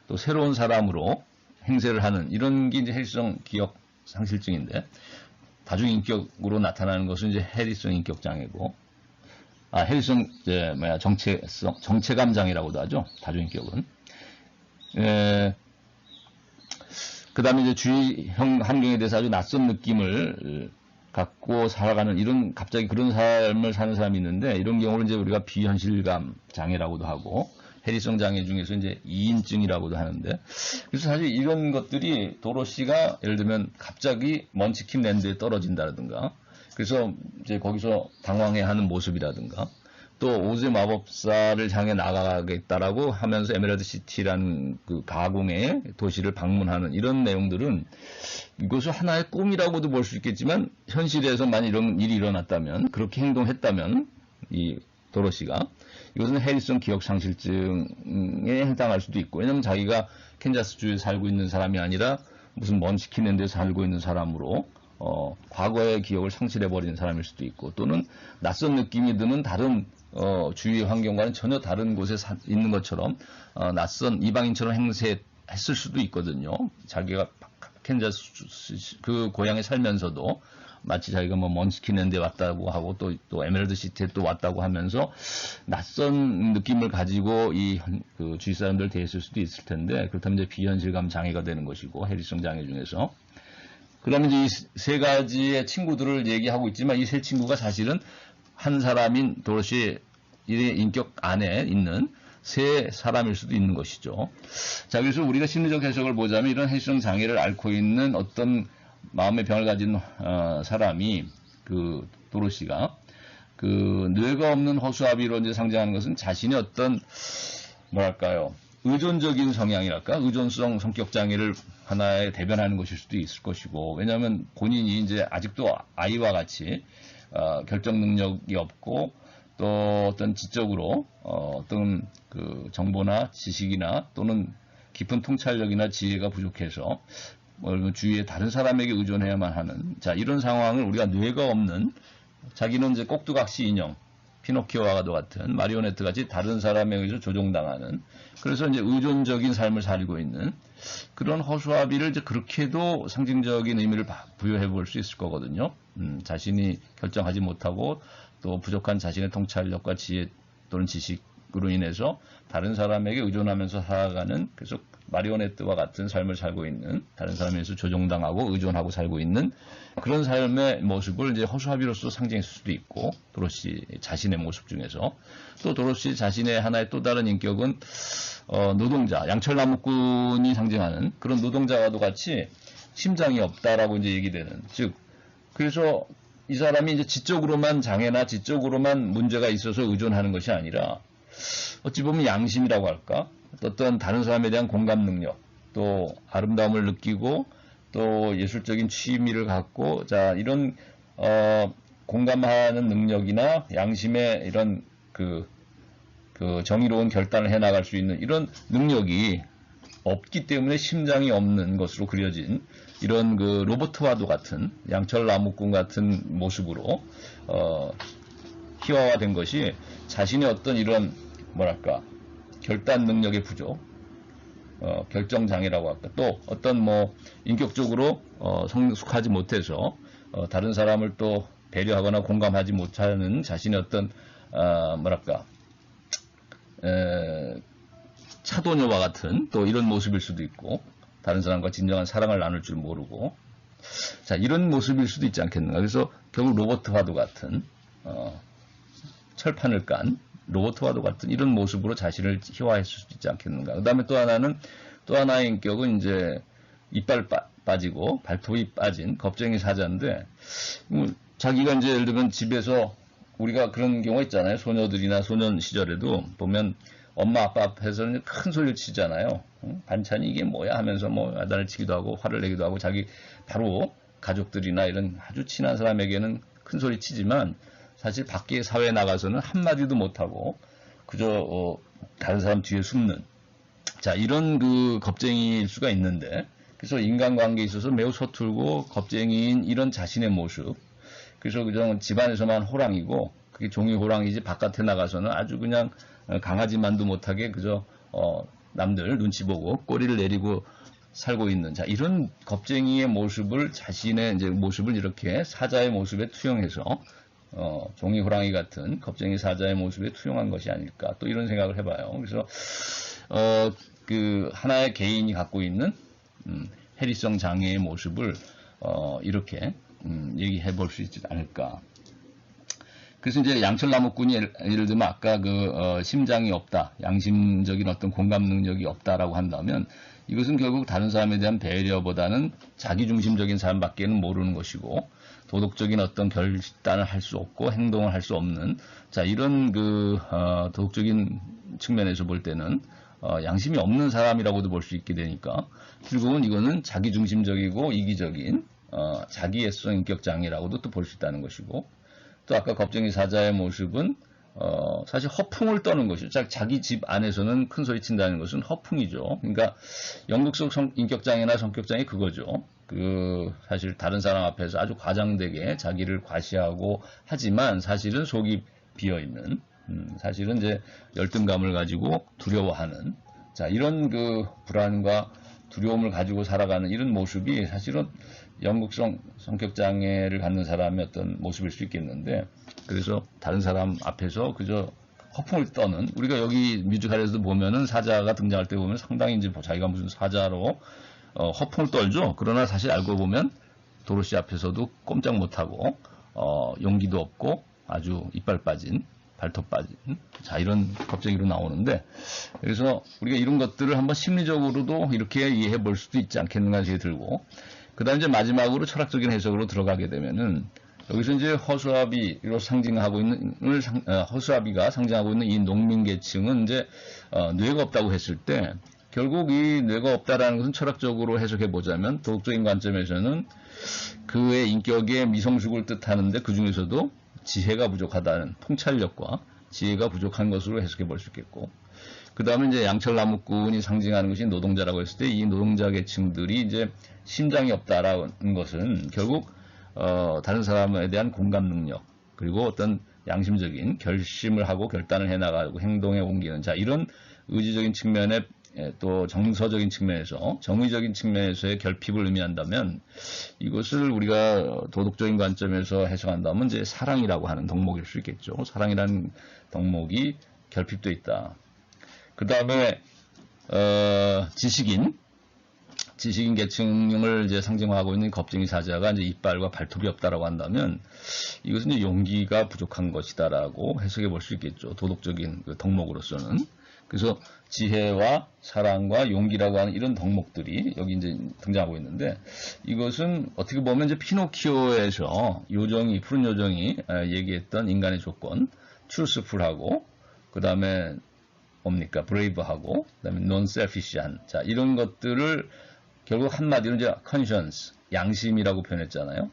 또 새로운 사람으로 행세를 하는 이런 게 이제 해리성 기억 상실증인데 다중인격으로 나타나는 것은 이제 해리성 인격 장애고 해리성 정체감 장애라고도 하죠. 다중인격은. 그 다음에 이제 주위 환경에 대해서 아주 낯선 느낌을 갖고 살아가는 갑자기 그런 삶을 사는 사람이 있는데 이런 경우를 이제 우리가 비현실감 장애라고도 하고 해리성 장애 중에서 이제 이인증이라고도 하는데 그래서 사실 이런 것들이 도로시가 예를 들면 갑자기 먼치킨 랜드에 떨어진다든가 그래서 이제 거기서 당황해하는 모습이라든가 또 오즈의 마법사를 향해 나가겠다라고 하면서 에메랄드 시티라는 그 가공의 도시를 방문하는 이런 내용들은 이것을 하나의 꿈이라고도 볼 수 있겠지만 현실에서 만약 이런 일이 일어났다면 그렇게 행동했다면 이 도로시가 이것은 해리성 기억 상실증에 해당할 수도 있고 왜냐하면 자기가 캔자스주에 살고 있는 사람이 아니라 무슨 먼치킨 데 살고 있는 사람으로 과거의 기억을 상실해버리는 사람일 수도 있고 또는 낯선 느낌이 드는 다른 주위 환경과는 전혀 다른 곳에 있는 것처럼 낯선 이방인처럼 행세했을 수도 있거든요. 자기가 캔자스 그 고향에 살면서도 마치 자기가 뭐 먼치킨랜드에 왔다고 하고 또 에메랄드 시티에 또 왔다고 하면서 낯선 느낌을 가지고 그 주위 사람들을 대했을 수도 있을 텐데 그렇다면 이제 비현실감 장애가 되는 것이고 해리성 장애 중에서 그러면 이제 이 세 가지의 친구들을 얘기하고 있지만 이 세 친구가 사실은 한 사람인 도로시의 인격 안에 있는 세 사람일 수도 있는 것이죠. 자, 그래서 우리가 심리적 해석을 보자면 이런 해리성 장애를 앓고 있는 어떤 마음의 병을 가진 사람이 그 도로시가 그 뇌가 없는 허수아비로 이제 상징하는 것은 자신의 어떤 뭐랄까요 의존적인 성향이랄까 의존성 성격 장애를 하나에 대변하는 것일 수도 있을 것이고 왜냐하면 본인이 이제 아직도 아이와 같이 결정 능력이 없고 또 어떤 지적으로 어떤 그 정보나 지식이나 또는 깊은 통찰력이나 지혜가 부족해서 주위에 다른 사람에게 의존해야만 하는 이런 상황을 우리가 뇌가 없는 자기는 이제 꼭두각시 인형 피노키오와도 같은 마리오네트 같이 다른 사람에 의해서 조종당하는 그래서 이제 의존적인 삶을 살고 있는 그런 허수아비를 이제 그렇게도 상징적인 의미를 부여해 볼 수 있을 거거든요. 자신이 결정하지 못하고 또 부족한 자신의 통찰력과 지혜 또는 지식으로 인해서 다른 사람에게 의존하면서 살아가는 그래서 마리오네트와 같은 삶을 살고 있는 다른 사람에서 조종당하고 의존하고 살고 있는 그런 삶의 모습을 이제 허수아비로서 상징할 수도 있고 도로시 자신의 모습 중에서 또 도로시 자신의 하나의 또 다른 인격은 노동자 양철나무꾼이 상징하는 그런 노동자와도 같이 심장이 없다라고 이제 얘기되는 즉 그래서 이 사람이 이제 지적으로만 장애나 지적으로만 문제가 있어서 의존하는 것이 아니라 어찌 보면 양심이라고 할까 어떤 다른 사람에 대한 공감 능력, 또 아름다움을 느끼고 또 예술적인 취미를 갖고 이런 공감하는 능력이나 양심의 이런 그 정의로운 결단을 해나갈 수 있는 이런 능력이 없기 때문에 심장이 없는 것으로 그려진 이런 그 로버트와도 같은 양철나무꾼 같은 모습으로 희화화된 것이 자신의 어떤 이런 뭐랄까 결단 능력의 부족, 결정장애라고 할까, 또 어떤 인격적으로 성숙하지 못해서 다른 사람을 또 배려하거나 공감하지 못하는 자신의 어떤 뭐랄까 차도녀와 같은 또 이런 모습일 수도 있고 다른 사람과 진정한 사랑을 나눌 줄 모르고 이런 모습일 수도 있지 않겠는가. 그래서 결국 로버트와도 같은 철판을 깐 로버트와도 같은 이런 모습으로 자신을 희화했을 수도 있지 않겠는가. 그 다음에 또 하나의 인격은 이제 이빨 빠지고 발톱이 빠진 겁쟁이 사자인데, 자기가 이제 예를 들면 집에서 우리가 그런 경우가 있잖아요. 소녀들이나 소년 시절에도 보면 엄마 아빠 앞에서는 큰 소리를 치잖아요. 반찬이 이게 뭐야 하면서 야단을 치기도 하고 화를 내기도 하고 자기 바로 가족들이나 이런 아주 친한 사람에게는 큰 소리 치지만 사실 밖에 사회에 나가서는 한마디도 못하고 그저 다른 사람 뒤에 숨는 이런 그 겁쟁이일 수가 있는데, 그래서 인간관계에 있어서 매우 서툴고 겁쟁이인 이런 자신의 모습, 그래서 그냥 집안에서만 호랑이고 그게 종이 호랑이지 바깥에 나가서는 아주 그냥 강아지만도 못하게 그저 남들 눈치 보고 꼬리를 내리고 살고 있는, 자, 이런 겁쟁이의 모습을, 자신의 이제 모습을 이렇게 사자의 모습에 투영해서 종이 호랑이 같은 겁쟁이 사자의 모습에 투영한 것이 아닐까, 또 이런 생각을 해봐요. 그래서 그 하나의 개인이 갖고 있는 해리성 장애의 모습을 이렇게 얘기해 볼 수 있지 않을까. 그래서 이제 양철나무꾼이 예를 들면 아까 심장이 없다, 양심적인 어떤 공감 능력이 없다라고 한다면, 이것은 결국 다른 사람에 대한 배려보다는 자기중심적인 사람밖에는 모르는 것이고, 도덕적인 어떤 결단을 할 수 없고 행동을 할 수 없는, 자, 이런 도덕적인 측면에서 볼 때는 양심이 없는 사람이라고도 볼 수 있게 되니까, 결국은 이거는 자기중심적이고 이기적인 자기애성 인격 장애라고도 또 볼 수 있다는 것이고, 또 아까 겁쟁이 사자의 모습은 사실 허풍을 떠는 것이죠. 자기 집 안에서는 큰 소리 친다는 것은 허풍이죠. 그러니까 연극 속 인격장애나 성격장애 그거죠. 사실 다른 사람 앞에서 아주 과장되게 자기를 과시하고 하지만 사실은 속이 비어있는, 사실은 이제 열등감을 가지고 두려워하는, 자, 이런 불안과 두려움을 가지고 살아가는 이런 모습이 사실은 연극성 성격장애를 갖는 사람의 어떤 모습일 수 있겠는데, 그래서 다른 사람 앞에서 그저 허풍을 떠는, 우리가 여기 뮤지컬에서도 보면은 사자가 등장할 때 보면 상당히 이제 자기가 무슨 사자로 허풍을 떨죠. 그러나 사실 알고 보면 도로시 앞에서도 꼼짝 못하고 용기도 없고 아주 이빨 빠진, 발톱 빠진, 자, 이런 겁쟁이로 나오는데, 그래서 우리가 이런 것들을 한번 심리적으로도 이렇게 이해해 볼 수도 있지 않겠는가 생각이 들고, 그 다음에 이제 마지막으로 철학적인 해석으로 들어가게 되면은, 여기서 이제 허수아비로 상징하고 있는, 허수아비가 상징하고 있는 이 농민 계층은 이제 뇌가 없다고 했을 때, 결국 이 뇌가 없다라는 것은 철학적으로 해석해 보자면, 도덕적인 관점에서는 그의 인격의 미성숙을 뜻하는데, 그 중에서도 지혜가 부족하다는, 통찰력과 지혜가 부족한 것으로 해석해 볼 수 있겠고, 그 다음에 이제 양철나무꾼이 상징하는 것이 노동자라고 했을 때, 이 노동자 계층들이 이제 심장이 없다라는 것은 결국 다른 사람에 대한 공감 능력, 그리고 어떤 양심적인 결심을 하고 결단을 해나가고 행동에 옮기는, 자, 이런 의지적인 측면에, 또 정서적인 측면에서, 정의적인 측면에서의 결핍을 의미한다면, 이것을 우리가 도덕적인 관점에서 해석한다면 이제 사랑이라고 하는 덕목일 수 있겠죠. 사랑이라는 덕목이 결핍되어 있다. 그 다음에 지식인 계층을 이제 상징하고 있는 겁쟁이 사자가 이제 이빨과 발톱이 없다라고 한다면, 이것은 이제 용기가 부족한 것이다라고 해석해 볼 수 있겠죠. 도덕적인 덕목으로서는. 그래서 지혜와 사랑과 용기라고 하는 이런 덕목들이 여기 이제 등장하고 있는데, 이것은 어떻게 보면 이제 피노키오에서 푸른 요정이 얘기했던 인간의 조건, truthful하고, 그 다음에 뭡니까? 브레이브하고, 그 다음에 non-selfish한, 자, 이런 것들을 결국 한마디로 이제 conscience, 양심이라고 표현했잖아요.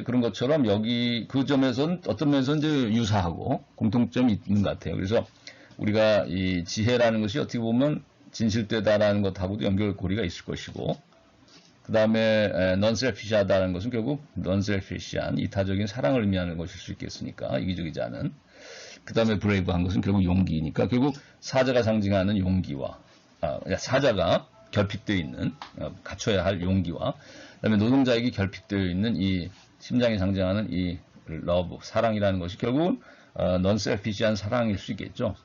그런 것처럼 여기 그 점에서는 어떤 면에서 이제 유사하고 공통점이 있는 것 같아요. 그래서 우리가 이 지혜라는 것이 어떻게 보면 진실되다라는 것하고도 연결고리가 있을 것이고, 그 다음에 non-selfish하다는 것은 결국 non-selfish한 이타적인 사랑을 의미하는 것일 수 있겠으니까, 이기적이지 않은. 그 다음에 브레이브한 것은 결국 용기니까, 결국 사자가 상징하는 용기와, 사자가 결핍되어 있는, 갖춰야 할 용기와, 그 다음에 노동자에게 결핍되어 있는 이 심장이 상징하는 이 러브, 사랑이라는 것이 결국은 non-selfish한 사랑일 수 있겠죠.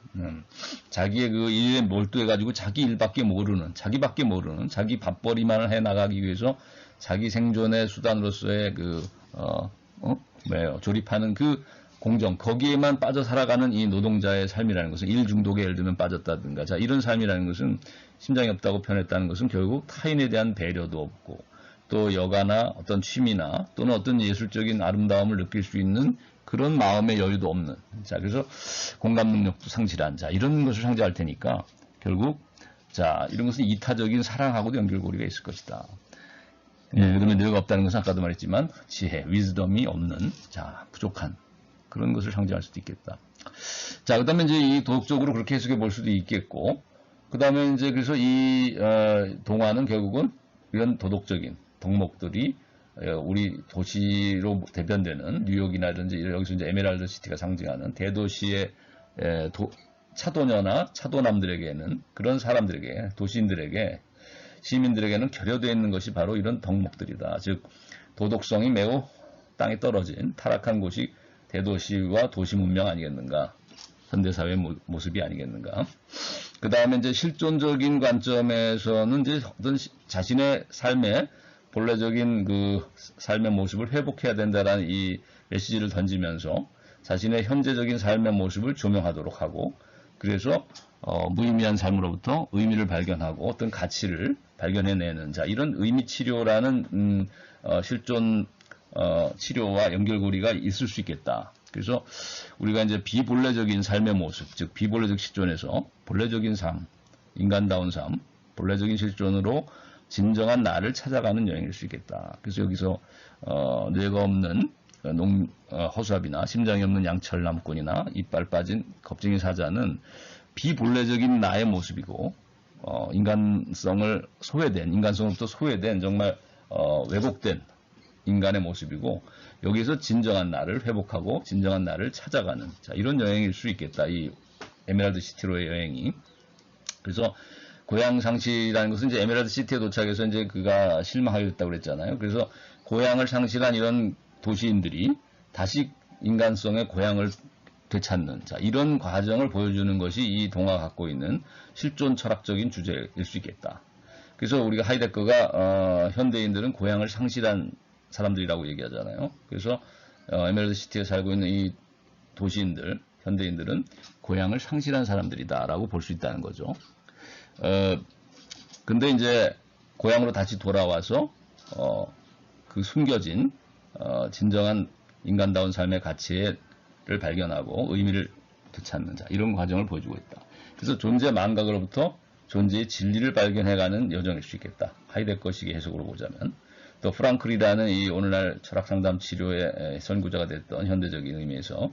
자기의 그 일에 몰두해가지고 자기 일밖에 모르는, 자기 밥벌이만을 해 나가기 위해서 자기 생존의 수단으로서의 조립하는 그 공정, 거기에만 빠져 살아가는 이 노동자의 삶이라는 것은, 일 중독에 예를 들면 빠졌다든가, 자, 이런 삶이라는 것은, 심장이 없다고 표현했다는 것은 결국 타인에 대한 배려도 없고, 또 여가나 어떤 취미나 또는 어떤 예술적인 아름다움을 느낄 수 있는 그런 마음의 여유도 없는, 자, 그래서 공감 능력도 상실한, 자, 이런 것을 상징할 테니까 결국, 자, 이런 것은 이타적인 사랑하고도 연결고리가 있을 것이다. 그다음에 뇌가 없다는 것은 아까도 말했지만 지혜, 위즈덤이 없는, 자, 부족한 그런 것을 상징할 수도 있겠다. 자, 그다음에 이제 이 도덕적으로 그렇게 해석해 볼 수도 있겠고, 그다음에 이제 그래서 이 동화는 결국은 이런 도덕적인 덕목들이 우리 도시로 대변되는 뉴욕이라든지 여기서 이제 에메랄드 시티가 상징하는 대도시의 차도녀나 차도남들에게는, 그런 사람들에게, 도시인들에게, 시민들에게는 결여되어 있는 것이 바로 이런 덕목들이다. 즉 도덕성이 매우 땅에 떨어진 타락한 곳이 대도시와 도시 문명 아니겠는가, 현대사회의 모습이 아니겠는가. 그 다음에 이제 실존적인 관점에서는 이제 어떤 자신의 삶의 본래적인 그 삶의 모습을 회복해야 된다라는 이 메시지를 던지면서 자신의 현재적인 삶의 모습을 조명하도록 하고, 그래서 무의미한 삶으로부터 의미를 발견하고 어떤 가치를 발견해내는, 자, 이런 의미 치료라는 실존 치료와 연결고리가 있을 수 있겠다. 그래서 우리가 이제 비본래적인 삶의 모습, 즉 비본래적 실존에서 본래적인 삶, 인간다운 삶, 본래적인 실존으로 진정한 나를 찾아가는 여행일 수 있겠다. 그래서 여기서 뇌가 없는 허수아비나 심장이 없는 양철 나무꾼이나 이빨 빠진 겁쟁이 사자는 비본래적인 나의 모습이고, 인간성을 소외된, 인간성으로부터 소외된 정말 왜곡된 인간의 모습이고, 여기서 진정한 나를 회복하고 진정한 나를 찾아가는, 자, 이런 여행일 수 있겠다. 이 에메랄드 시티로의 여행이. 그래서 고향 상실이라는 것은 이제 에메랄드 시티에 도착해서 이제 그가 실망하였다고 그랬잖아요. 그래서 고향을 상실한 이런 도시인들이 다시 인간성의 고향을 되찾는, 자, 이런 과정을 보여주는 것이 이 동화가 갖고 있는 실존 철학적인 주제일 수 있겠다. 그래서 우리가 하이데거가 현대인들은 고향을 상실한 사람들이라고 얘기하잖아요. 그래서 에메랄드 시티에 살고 있는 이 도시인들, 현대인들은 고향을 상실한 사람들이다라고 볼 수 있다는 거죠. 근데 이제 고향으로 다시 돌아와서 그 숨겨진 진정한 인간다운 삶의 가치를 발견하고 의미를 되찾는, 자, 이런 과정을 보여주고 있다. 그래서 존재 망각으로부터 존재의 진리를 발견해가는 여정일 수 있겠다. 하이데거식의 해석으로 보자면. 또 프랑클이라는 이 오늘날 철학 상담 치료의 선구자가 됐던 현대적인 의미에서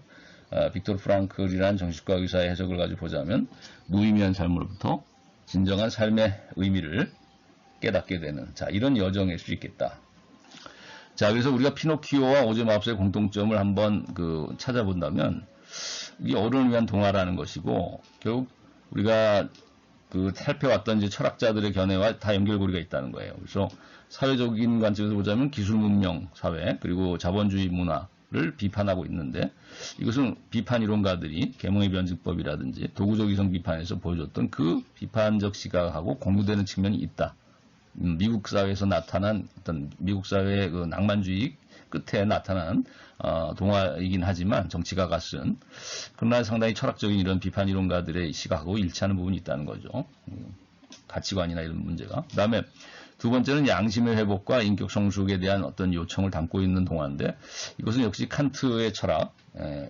빅토르 프랑클이라는 정신과 의사의 해석을 가지고 보자면 무의미한 삶으로부터 진정한 삶의 의미를 깨닫게 되는, 자, 이런 여정일 수 있겠다. 자, 그래서 우리가 피노키오와 오즈마우스의 공통점을 한번 찾아본다면 이 어른을 위한 동화라는 것이고, 결국 우리가 살펴왔던 이제 철학자들의 견해와 다 연결고리가 있다는 거예요. 그래서 사회적인 관점에서 보자면 기술 문명 사회, 그리고 자본주의 문화를 비판하고 있는데, 이것은 비판 이론가들이 계몽의 변증법이라든지 도구적 이성 비판에서 보여줬던 그 비판적 시각하고 공유되는 측면이 있다. 미국 사회에서 나타난 어떤 미국 사회의 그 낭만주의 끝에 나타난 동화이긴 하지만 정치가가 쓴, 그러나 상당히 철학적인 이런 비판 이론가들의 시각하고 일치하는 부분이 있다는 거죠. 가치관이나 이런 문제가. 그 다음에 두 번째는 양심의 회복과 인격 성숙에 대한 어떤 요청을 담고 있는 동화인데, 이것은 역시 칸트의 철학,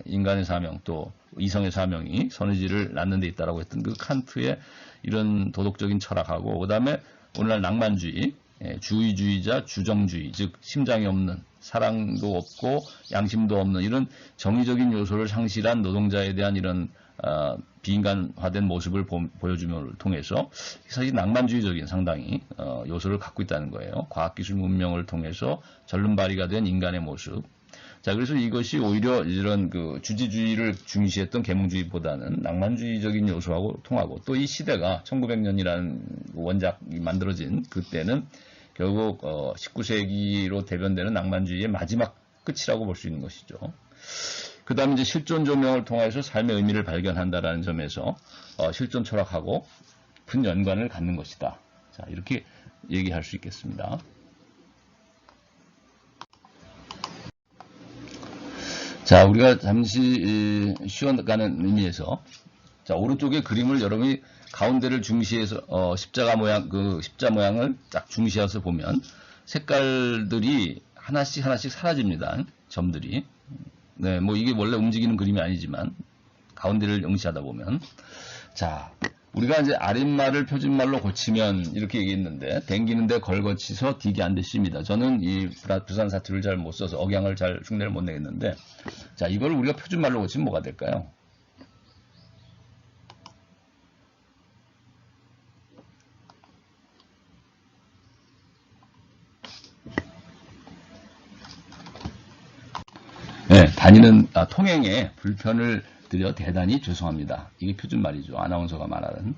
인간의 사명, 또 이성의 사명이 선의지를 낳는 데 있다라고 했던 그 칸트의 이런 도덕적인 철학하고, 그 다음에 오늘날 낭만주의, 주의주의자, 주정주의, 즉 심장이 없는, 사랑도 없고 양심도 없는 이런 정의적인 요소를 상실한 노동자에 대한 이런 비인간화된 모습을 보여줌을 통해서 사실 낭만주의적인 상당히 요소를 갖고 있다는 거예요. 과학기술 문명을 통해서 절름발이가 된 인간의 모습. 자, 그래서 이것이 오히려 이런 그 주지주의를 중시했던 계몽주의보다는 낭만주의적인 요소하고 통하고, 또 이 시대가 1900년이라는 원작이 만들어진 그때는 결국 19세기로 대변되는 낭만주의의 마지막 끝이라고 볼 수 있는 것이죠. 그 다음에 이제 실존 조명을 통해서 삶의 의미를 발견한다라는 점에서 실존 철학하고 큰 연관을 갖는 것이다. 자, 이렇게 얘기할 수 있겠습니다. 자, 우리가 잠시 쉬어가는 의미에서, 자, 오른쪽의 그림을 여러분이 가운데를 중시해서 십자가 모양, 십자 모양을 딱 중시해서 보면 색깔들이 하나씩 사라집니다. 점들이. 네, 뭐 이게 원래 움직이는 그림이 아니지만 가운데를 응시하다 보면, 자, 우리가 이제 아랫말을 표준말로 고치면 이렇게 얘기했는데, 댕기는데 걸거치서 디게 안 되십니다. 저는 이 부산 사투리를 잘 못 써서 억양을 잘 흉내를 못 내겠는데, 자, 이걸 우리가 표준말로 고치면 뭐가 될까요? 네, 통행에 불편을 드려 대단히 죄송합니다. 이게 표준말이죠. 아나운서가 말하는.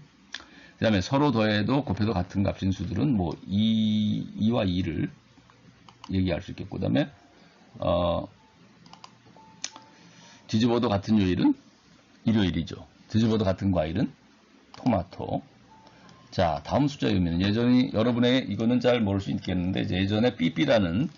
그 다음에 서로 더해도 곱해도 같은 값인 수들은 뭐 2와 2를 얘기할 수 있겠고, 그 다음에 뒤집어도 같은 요일은 일요일이죠. 뒤집어도 같은 과일은 토마토. 자, 다음 숫자의 의미는 예전에 여러분의 이거는 잘 모를 수 있겠는데 예전에 삐삐라는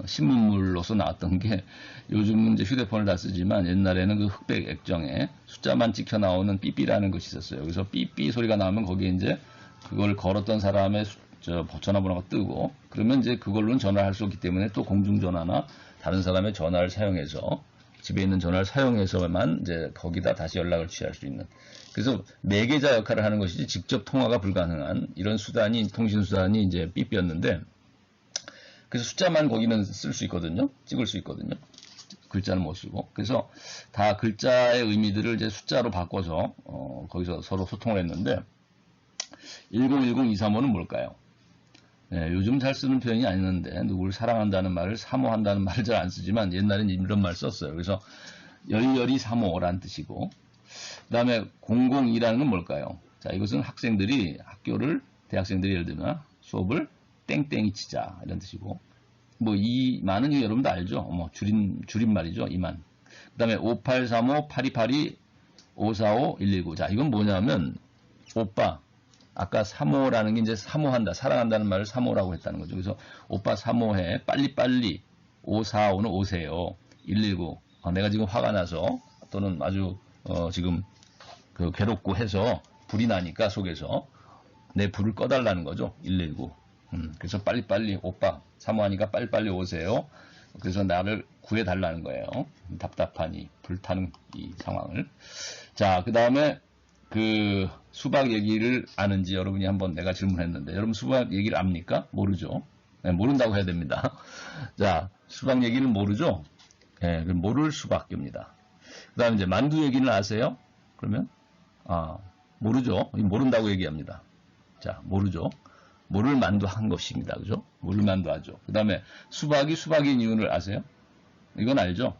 신문물로서 나왔던 게 요즘은 이제 휴대폰을 다 쓰지만 옛날에는 그 흑백 액정에 숫자만 찍혀 나오는 삐삐라는 것이 있었어요. 그래서 삐삐 소리가 나오면 거기에 이제 그걸 걸었던 사람의 전화번호가 뜨고 그러면 이제 그걸로는 전화를 할 수 없기 때문에 또 공중전화나 다른 사람의 전화를 사용해서 집에 있는 전화를 사용해서만 이제 거기다 다시 연락을 취할 수 있는. 그래서 매개자 역할을 하는 것이지 직접 통화가 불가능한 이런 수단이 통신 수단이 이제 삐삐였는데 그래서 숫자만 거기는 쓸 수 있거든요. 찍을 수 있거든요. 글자는 못 쓰고. 그래서 다 글자의 의미들을 이제 숫자로 바꿔서 거기서 서로 소통을 했는데 1010235는 뭘까요? 네, 요즘 잘 쓰는 표현이 아니는데 누구를 사랑한다는 말을 사모한다는 말을 잘 안 쓰지만 옛날엔 이런 말 썼어요. 그래서 열렬히 사모라는 뜻이고 그 다음에 002라는 건 뭘까요? 자, 이것은 학생들이 학교를 대학생들이 예를 들면 수업을 땡땡이 치자 이런 뜻이고 뭐 이만은 여러분도 알죠? 뭐 줄임말이죠. 이만. 그 다음에 5835 8282 545 119. 자, 이건 뭐냐면 오빠 아까 사모라는 게 이제 사모한다, 사랑한다는 말을 사모라고 했다는 거죠. 그래서 오빠 사모해, 빨리빨리, 545는 오세요. 119, 내가 지금 화가 나서 또는 아주 지금 그 괴롭고 해서 불이 나니까 속에서 내 불을 꺼달라는 거죠. 119. 그래서 빨리빨리 오빠 사모하니까 빨리빨리 오세요. 그래서 나를 구해달라는 거예요. 답답하니 불타는 이 상황을. 자, 그 다음에 그 수박 얘기를 아는지 여러분이 한번 내가 질문했는데 여러분 수박 얘기를 압니까? 모르죠. 네, 모른다고 해야 됩니다. 자, 수박 얘기는 모르죠. 네, 그럼 모를 수박입니다. 그 다음에 이제 만두 얘기는 아세요? 그러면 모르죠. 모른다고 얘기합니다. 자, 모르죠. 모를 만두 한 것입니다. 그죠? 모를 만두 하죠. 그 다음에 수박이 수박인 이유를 아세요? 이건 알죠?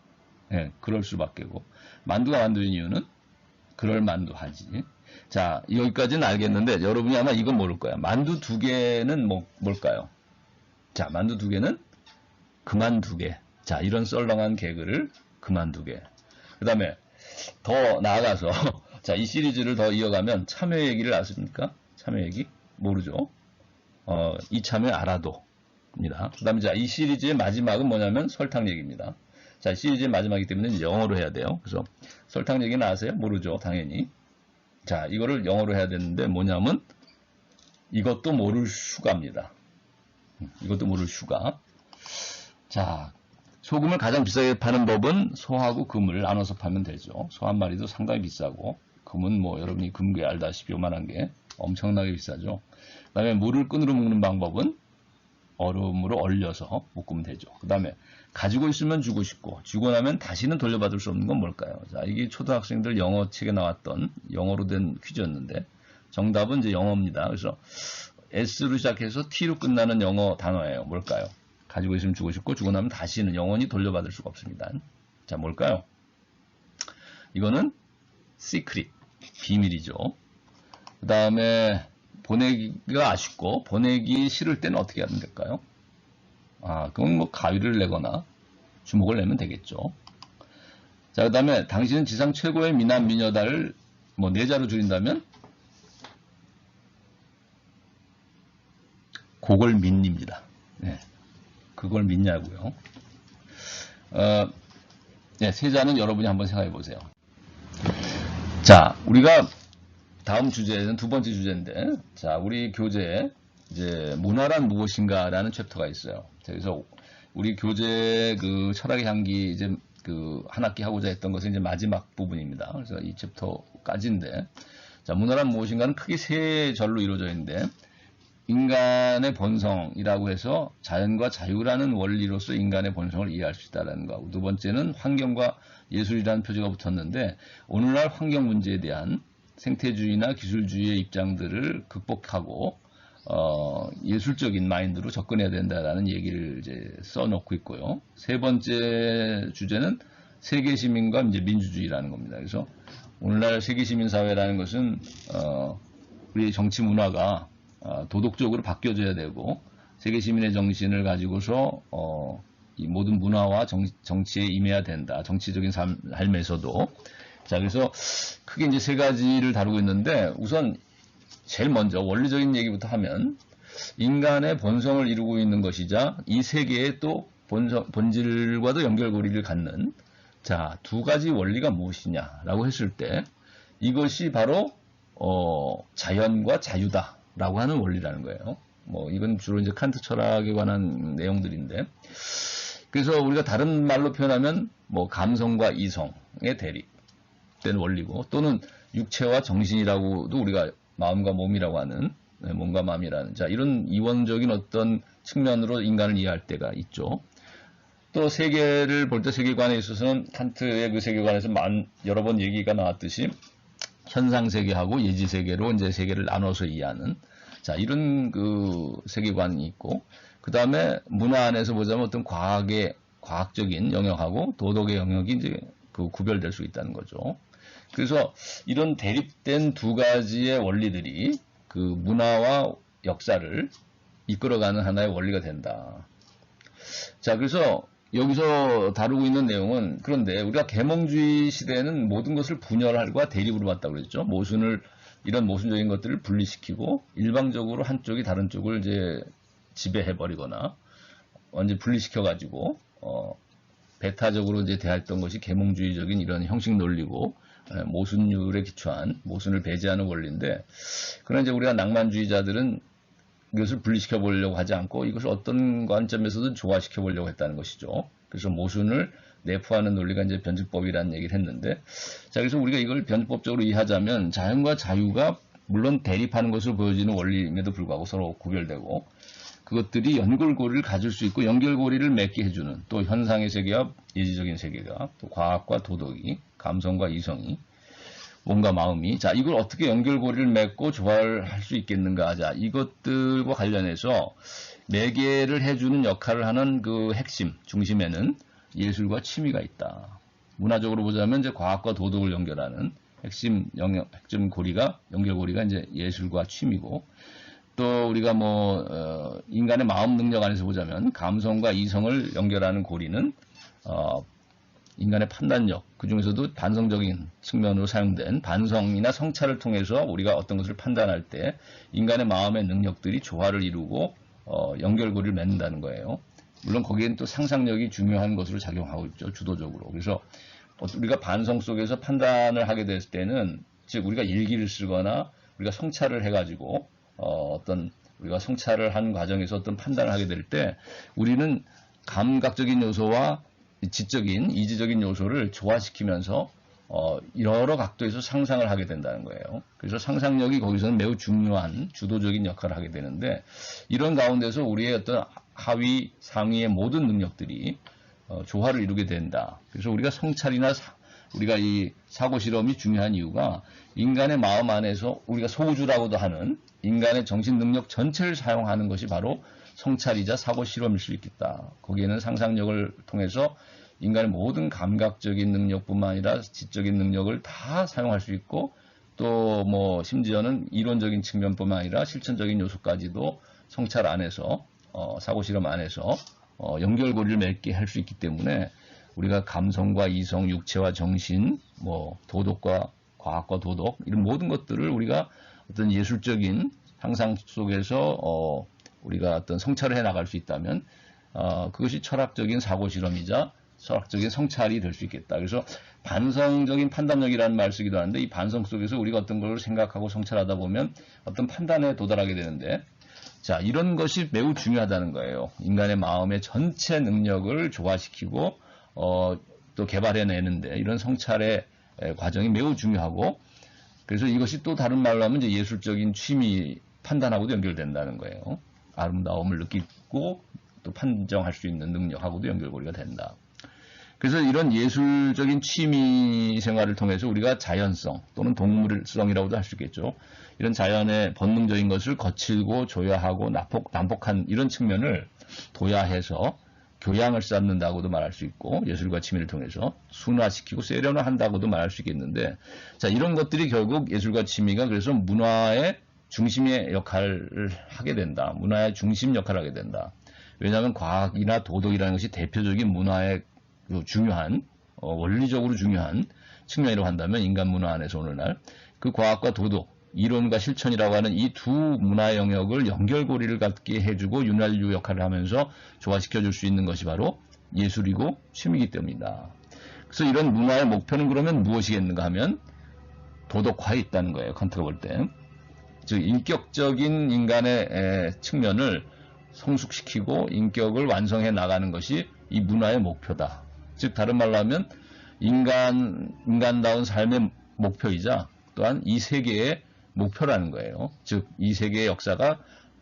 네, 그럴 수밖에고. 만두가 만두인 이유는 그럴 만두 하지. 자, 여기까지는 알겠는데 여러분이 아마 이건 모를 거야. 만두 두 개는 뭘까요? 자, 만두 두 개는 그만두게. 자, 이런 썰렁한 개그를 그만두게. 그 다음에 더 나아가서 자, 이 시리즈를 더 이어가면 참여 얘기를 아십니까? 참여 얘기? 모르죠. 이 참여 알아도 입니다. 그 다음에 자, 이 시리즈의 마지막은 뭐냐면 설탕 얘기입니다. 자, 시리즈의 마지막이기 때문에 이제 영어로 해야 돼요. 그래서 설탕 얘기는 아세요? 모르죠, 당연히. 자, 이거를 영어로 해야 되는데 뭐냐면 이것도 모를 슈가입니다. 이것도 모를 슈가. 자, 소금을 가장 비싸게 파는 법은 소하고 금을 나눠서 팔면 되죠. 소 한 마리도 상당히 비싸고 금은 뭐 여러분이 금괴 알다시피 요만한 게 엄청나게 비싸죠. 그 다음에 물을 끈으로 묶는 방법은 얼음으로 얼려서 묶으면 되죠. 그 다음에 가지고 있으면 주고 싶고 주고 나면 다시는 돌려받을 수 없는 건 뭘까요? 자, 이게 초등학생들 영어 책에 나왔던 영어로 된 퀴즈였는데 정답은 이제 영어입니다. 그래서 S로 시작해서 T로 끝나는 영어 단어예요. 뭘까요? 가지고 있으면 주고 싶고 주고 나면 다시는 영원히 돌려받을 수가 없습니다. 자, 뭘까요? 이거는 secret, 비밀이죠. 그 다음에 보내기가 아쉽고 보내기 싫을 때는 어떻게 하면 될까요? 그건 뭐 가위를 내거나 주먹을 내면 되겠죠. 자, 그 다음에 당신은 지상 최고의 미남 미녀다를 뭐 4자로 줄인다면 그걸 믿입니다. 네, 그걸 믿냐고요. 네, 3자는 여러분이 한번 생각해 보세요. 자, 우리가 다음 주제는 두 번째 주제인데, 자, 우리 교재에 이제 문화란 무엇인가라는 챕터가 있어요. 그래서 우리 교재 그 철학의 향기 이제 그 한 학기 하고자 했던 것은 이제 마지막 부분입니다. 그래서 이 챕터까지인데, 자, 문화란 무엇인가는 크게 3절로 이루어져 있는데, 인간의 본성이라고 해서 자연과 자유라는 원리로서 인간의 본성을 이해할 수 있다는 거. 두 번째는 환경과 예술이라는 표제가 붙었는데, 오늘날 환경 문제에 대한 생태주의나 기술주의의 입장들을 극복하고 예술적인 마인드로 접근해야 된다라는 얘기를 이제 써놓고 있고요. 3번째 주제는 세계 시민과 이제 민주주의라는 겁니다. 그래서 오늘날 세계 시민 사회라는 것은 우리 정치 문화가 도덕적으로 바뀌어져야 되고 세계 시민의 정신을 가지고서 이 모든 문화와 정치에 임해야 된다. 정치적인 삶에서도. 자, 그래서 크게 이제 세 가지를 다루고 있는데 우선 제일 먼저 원리적인 얘기부터 하면 인간의 본성을 이루고 있는 것이자 이 세계의 또 본질과도 연결고리를 갖는 자, 두 가지 원리가 무엇이냐라고 했을 때 이것이 바로 자연과 자유다라고 하는 원리라는 거예요. 뭐 이건 주로 이제 칸트 철학에 관한 내용들인데 그래서 우리가 다른 말로 표현하면 뭐 감성과 이성의 대립된 원리고 또는 육체와 정신이라고도 우리가 마음과 몸이라고 하는 몸과 마음이라는 자 이런 이원적인 어떤 측면으로 인간을 이해할 때가 있죠. 또 세계를 볼 때 세계관에 있어서는 칸트의 그 세계관에서 여러 번 얘기가 나왔듯이 현상 세계하고 예지 세계로 이제 세계를 나눠서 이해하는 자 이런 그 세계관이 있고 그 다음에 문화 안에서 보자면 어떤 과학적인 영역하고 도덕의 영역이 이제 그 구별될 수 있다는 거죠. 그래서 이런 대립된 두 가지의 원리들이 그 문화와 역사를 이끌어가는 하나의 원리가 된다. 자, 그래서 여기서 다루고 있는 내용은 그런데 우리가 계몽주의 시대에는 모든 것을 분열과 대립으로 봤다고 그랬죠. 이런 모순적인 것들을 분리시키고 일방적으로 한쪽이 다른 쪽을 이제 지배해버리거나 완전 분리시켜가지고 배타적으로 이제 대했던 것이 계몽주의적인 이런 형식 논리고 모순율에 기초한 모순을 배제하는 원리인데 그러나 이제 우리가 낭만주의자들은 이것을 분리시켜 보려고 하지 않고 이것을 어떤 관점에서든 조화시켜 보려고 했다는 것이죠. 그래서 모순을 내포하는 논리가 이제 변증법이라는 얘기를 했는데 자 그래서 우리가 이걸 변증법적으로 이해하자면 자연과 자유가 물론 대립하는 것으로 보여지는 원리임에도 불구하고 서로 구별되고 그것들이 연결고리를 가질 수 있고 연결고리를 맺게 해주는 또 현상의 세계와 예지적인 세계가 또 과학과 도덕이 감성과 이성이 몸과 마음이 자 이걸 어떻게 연결고리를 맺고 조화를 할 수 있겠는가 자 이것들과 관련해서 매개를 해주는 역할을 하는 그 핵심 중심에는 예술과 취미가 있다. 문화적으로 보자면 이제 과학과 도덕을 연결하는 핵심 연결고리가 이제 예술과 취미고 또 우리가 인간의 마음 능력 안에서 보자면 감성과 이성을 연결하는 고리는 인간의 판단력, 그 중에서도 반성적인 측면으로 사용된 반성이나 성찰을 통해서 우리가 어떤 것을 판단할 때 인간의 마음의 능력들이 조화를 이루고 연결고리를 맺는다는 거예요. 물론 거기에는 또 상상력이 중요한 것으로 작용하고 있죠, 주도적으로. 그래서 우리가 반성 속에서 판단을 하게 됐을 때는 즉 우리가 일기를 쓰거나 우리가 성찰을 해가지고 우리가 성찰을 한 과정에서 어떤 판단을 하게 될 때 우리는 감각적인 요소와 지적인, 이지적인 요소를 조화시키면서 여러 각도에서 상상을 하게 된다는 거예요. 그래서 상상력이 거기서는 매우 중요한 주도적인 역할을 하게 되는데 이런 가운데서 우리의 어떤 하위, 상위의 모든 능력들이 조화를 이루게 된다. 그래서 우리가 성찰이나 우리가 이 사고 실험이 중요한 이유가 인간의 마음 안에서 우리가 소우주라고도 하는 인간의 정신 능력 전체를 사용하는 것이 바로 성찰이자 사고 실험일 수 있겠다. 거기에는 상상력을 통해서 인간의 모든 감각적인 능력뿐만 아니라 지적인 능력을 다 사용할 수 있고 또 심지어는 이론적인 측면뿐만 아니라 실천적인 요소까지도 성찰 안에서 사고 실험 안에서 연결고리를 맺게 할 수 있기 때문에 우리가 감성과 이성, 육체와 정신, 도덕과 과학과 도덕 이런 모든 것들을 우리가 어떤 예술적인 상상 속에서 우리가 어떤 성찰을 해 나갈 수 있다면 그것이 철학적인 사고 실험이자 철학적인 성찰이 될 수 있겠다. 그래서 반성적인 판단력이라는 말 쓰기도 하는데 이 반성 속에서 우리가 어떤 걸 생각하고 성찰하다 보면 어떤 판단에 도달하게 되는데 자 이런 것이 매우 중요하다는 거예요. 인간의 마음의 전체 능력을 조화시키고 또 개발해내는데 이런 성찰의 과정이 매우 중요하고 그래서 이것이 또 다른 말로 하면 이제 예술적인 취미 판단하고도 연결된다는 거예요. 아름다움을 느끼고 또 판정할 수 있는 능력하고도 연결고리가 된다. 그래서 이런 예술적인 취미 생활을 통해서 우리가 자연성 또는 동물성이라고도 할 수 있겠죠. 이런 자연의 본능적인 것을 거칠고 조야하고 난폭한 이런 측면을 도야해서 교양을 쌓는다고도 말할 수 있고 예술과 취미를 통해서 순화시키고 세련화한다고도 말할 수 있겠는데 자 이런 것들이 결국 예술과 취미가 그래서 문화의 중심의 역할을 하게 된다. 문화의 중심 역할을 하게 된다. 왜냐하면 과학이나 도덕이라는 것이 대표적인 문화의 중요한 원리적으로 중요한 측면이라고 한다면 인간 문화 안에서 오늘날 그 과학과 도덕 이론과 실천이라고 하는 이 두 문화 영역을 연결고리를 갖게 해주고 윤활유 역할을 하면서 조화시켜줄 수 있는 것이 바로 예술이고 취미이기 때문이다. 그래서 이런 문화의 목표는 그러면 무엇이겠는가 하면 도덕화에 있다는 거예요. 칸트가 볼 때. 즉 인격적인 인간의 측면을 성숙시키고 인격을 완성해 나가는 것이 이 문화의 목표다. 즉 다른 말로 하면 인간다운 삶의 목표이자 또한 이 세계의 목표라는 거예요. 즉 이 세계의 역사가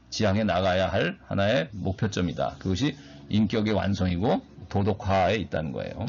지향해 나가야 할 하나의 목표점이다. 그것이 인격의 완성이고 도덕화에 있다는 거예요.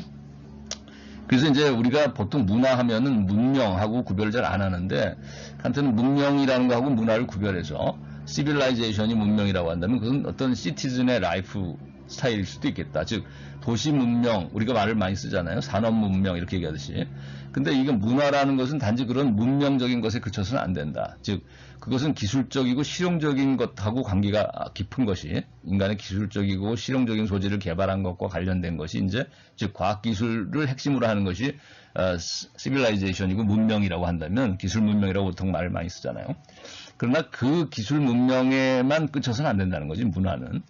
그래서 이제 우리가 보통 문화하면은 문명하고 구별을 잘 안 하는데 칸트는 문명이라는 거하고 문화를 구별해서 시빌라이제이션이 문명이라고 한다면 그것은 어떤 시티즌의 라이프 스타일일 수도 있겠다. 즉 도시 문명 우리가 말을 많이 쓰잖아요. 산업 문명 이렇게 얘기하듯이. 근데 이건 문화라는 것은 단지 그런 문명적인 것에 그쳐서는 안 된다. 즉 그것은 기술적이고 실용적인 것하고 관계가 깊은 것이 인간의 기술적이고 실용적인 소질을 개발한 것과 관련된 것이 이제 즉 과학기술을 핵심으로 하는 것이 시빌라이제이션이고 문명이라고 한다면 기술 문명이라고 보통 말을 많이 쓰잖아요. 그러나 그 기술 문명에만 그쳐서는 안 된다는 거지 문화는.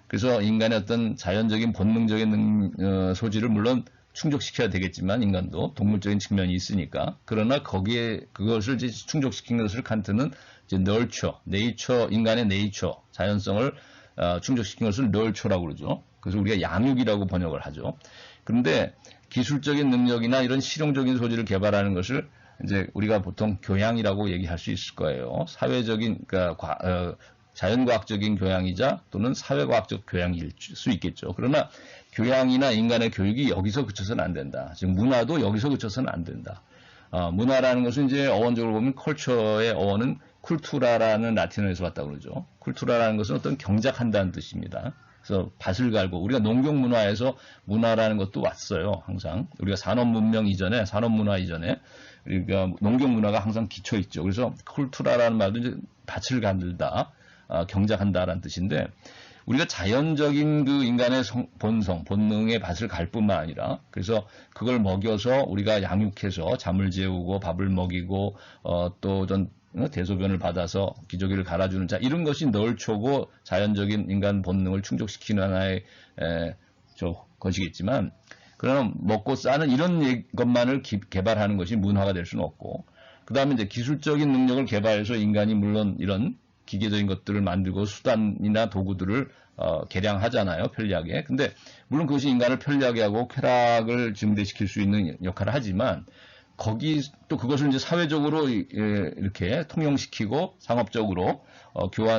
그래서 인간의 어떤 자연적인 본능적인 소질을 물론 충족시켜야 되겠지만 인간도 동물적인 측면이 있으니까 그러나 거기에 그것을 이제 충족시킨 것을 칸트는 이제 네이처 인간의 네이처 자연성을 충족시킨 것을 널처라고 그러죠. 그래서 우리가 양육이라고 번역을 하죠. 그런데 기술적인 능력이나 이런 실용적인 소질을 개발하는 것을 이제 우리가 보통 교양이라고 얘기할 수 있을 거예요. 사회적인 그러니까 자연과학적인 교양이자 또는 사회과학적 교양일 수 있겠죠. 그러나 교양이나 인간의 교육이 여기서 그쳐서는 안 된다. 즉 문화도 여기서 그쳐서는 안 된다. 문화라는 것은 이제 어원적으로 보면 컬처의 어원은 쿨투라라는 라틴어에서 왔다고 그러죠. 쿨투라라는 것은 어떤 경작한다는 뜻입니다. 그래서 밭을 갈고 우리가 농경 문화에서 문화라는 것도 왔어요. 항상 우리가 산업 문명 이전에 산업 문화 이전에 우리가 농경 문화가 항상 기초 있죠. 그래서 쿨투라라는 말도 이제 밭을 간들다. 경작한다라는 뜻인데 우리가 자연적인 그 인간의 본능의 밭을 갈 뿐만 아니라 그래서 그걸 먹여서 우리가 양육해서 잠을 재우고 밥을 먹이고 또 전 대소변을 받아서 기저귀를 갈아주는 자 이런 것이 널초고 자연적인 인간 본능을 충족시키는 하나의 것이겠지만 그러나 먹고 싸는 이런 것만을 개발하는 것이 문화가 될 수는 없고 그 다음에 이제 기술적인 능력을 개발해서 인간이 물론 이런 기계적인 것들을 만들고 수단이나 도구들을 개량하잖아요. 편리하게. 근데 물론 그것이 인간을 편리하게 하고 쾌락을 증대시킬 수 있는 역할을 하지만 거기 또 그것을 이제 사회적으로 이렇게 통용시키고 상업적으로